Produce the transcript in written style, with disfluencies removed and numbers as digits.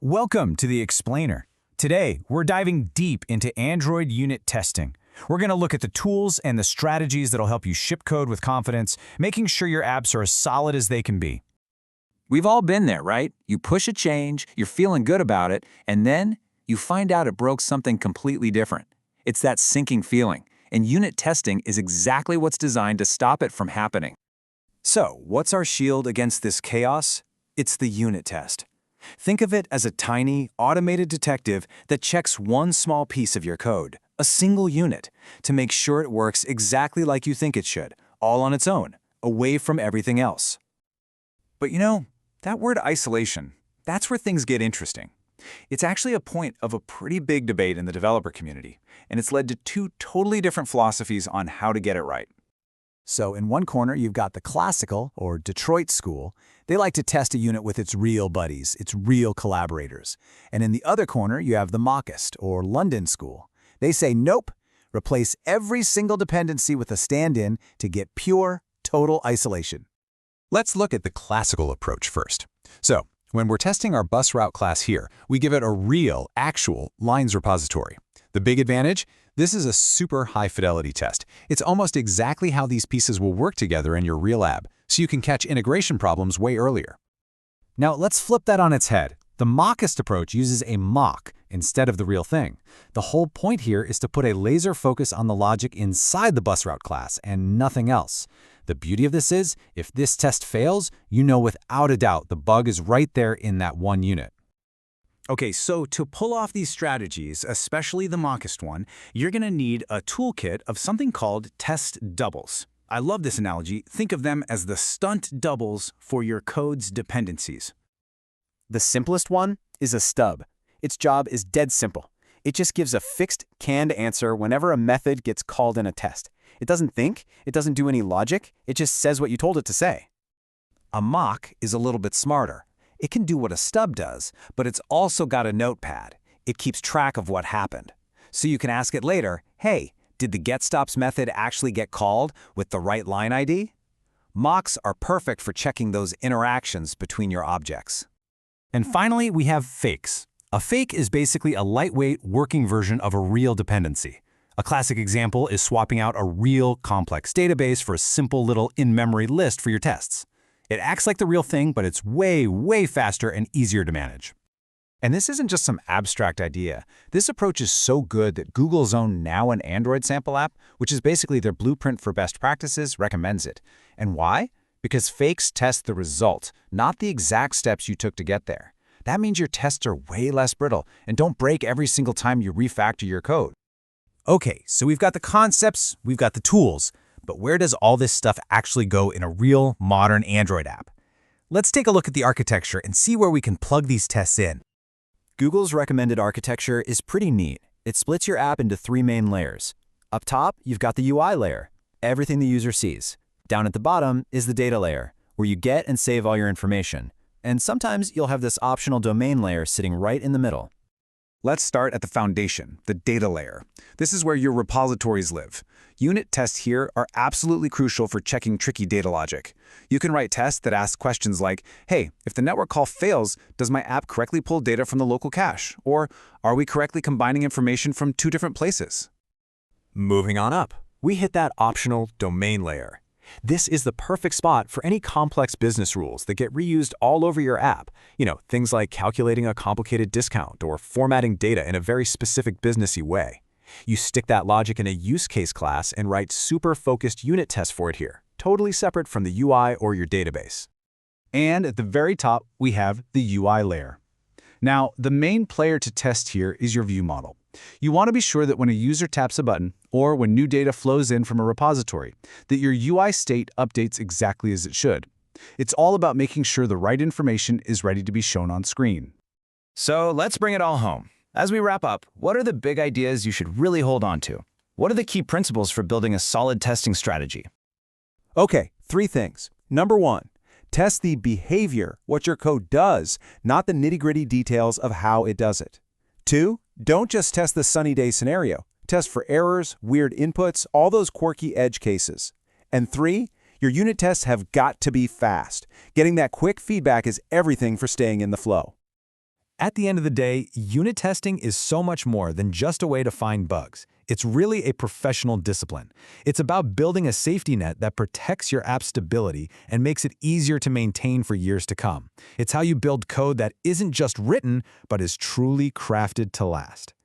Welcome to the Explainer. Today, we're diving deep into Android unit testing. We're going to look at the tools and the strategies that'll help you ship code with confidence, making sure your apps are as solid as they can be. We've all been there, right? You push a change, you're feeling good about it, and then you find out it broke something completely different. It's that sinking feeling, and unit testing is exactly what's designed to stop it from happening. So, what's our shield against this chaos? It's the unit test. Think of it as a tiny, automated detective that checks one small piece of your code, a single unit, to make sure it works exactly like you think it should, all on its own, away from everything else. But that word isolation, that's where things get interesting. It's actually a point of a pretty big debate in the developer community, and it's led to two totally different philosophies on how to get it right. So in one corner, you've got the classical, or Detroit school. They like to test a unit with its real buddies, its real collaborators. And in the other corner, you have the mockist, or London school. They say, nope, replace every single dependency with a stand-in to get pure, total isolation. Let's look at the classical approach first. So, when we're testing our bus route class here, we give it a real, actual lines repository. The big advantage? This is a super high-fidelity test. It's almost exactly how these pieces will work together in your real app, so you can catch integration problems way earlier. Now, let's flip that on its head. The mockist approach uses a mock instead of the real thing. The whole point here is to put a laser focus on the logic inside the bus route class and nothing else. The beauty of this is, if this test fails, you know without a doubt the bug is right there in that one unit. Okay, so to pull off these strategies, especially the mockist one, you're going to need a toolkit of something called test doubles. I love this analogy. Think of them as the stunt doubles for your code's dependencies. The simplest one is a stub. Its job is dead simple. It just gives a fixed, canned answer whenever a method gets called in a test. It doesn't think, it doesn't do any logic, it just says what you told it to say. A mock is a little bit smarter. It can do what a stub does, but it's also got a notepad. It keeps track of what happened. So you can ask it later, hey, did the getStops method actually get called with the right line ID? Mocks are perfect for checking those interactions between your objects. And finally, we have fakes. A fake is basically a lightweight working version of a real dependency. A classic example is swapping out a real complex database for a simple little in-memory list for your tests. It acts like the real thing, but it's way, way faster and easier to manage. And this isn't just some abstract idea. This approach is so good that Google's own Now and Android sample app, which is basically their blueprint for best practices, recommends it. And why? Because fakes test the result, not the exact steps you took to get there. That means your tests are way less brittle and don't break every single time you refactor your code. Okay, so we've got the concepts, we've got the tools, but where does all this stuff actually go in a real, modern Android app? Let's take a look at the architecture and see where we can plug these tests in. Google's recommended architecture is pretty neat. It splits your app into three main layers. Up top, you've got the UI layer, everything the user sees. Down at the bottom is the data layer, where you get and save all your information. And sometimes you'll have this optional domain layer sitting right in the middle. Let's start at the foundation, the data layer. This is where your repositories live. Unit tests here are absolutely crucial for checking tricky data logic. You can write tests that ask questions like, hey, if the network call fails, does my app correctly pull data from the local cache? Or are we correctly combining information from two different places? Moving on up, we hit that optional domain layer. This is the perfect spot for any complex business rules that get reused all over your app. Things like calculating a complicated discount or formatting data in a very specific businessy way. You stick that logic in a use case class and write super focused unit tests for it here, totally separate from the UI or your database. And at the very top, we have the UI layer. Now, the main player to test here is your view model. You want to be sure that when a user taps a button, or when new data flows in from a repository, that your UI state updates exactly as it should. It's all about making sure the right information is ready to be shown on screen. So let's bring it all home. As we wrap up, what are the big ideas you should really hold on to? What are the key principles for building a solid testing strategy? Okay, three things. Number one, test the behavior, what your code does, not the nitty-gritty details of how it does it. Two, don't just test the sunny day scenario. Test for errors, weird inputs, all those quirky edge cases. And three, your unit tests have got to be fast. Getting that quick feedback is everything for staying in the flow. At the end of the day, unit testing is so much more than just a way to find bugs. It's really a professional discipline. It's about building a safety net that protects your app's stability and makes it easier to maintain for years to come. It's how you build code that isn't just written, but is truly crafted to last.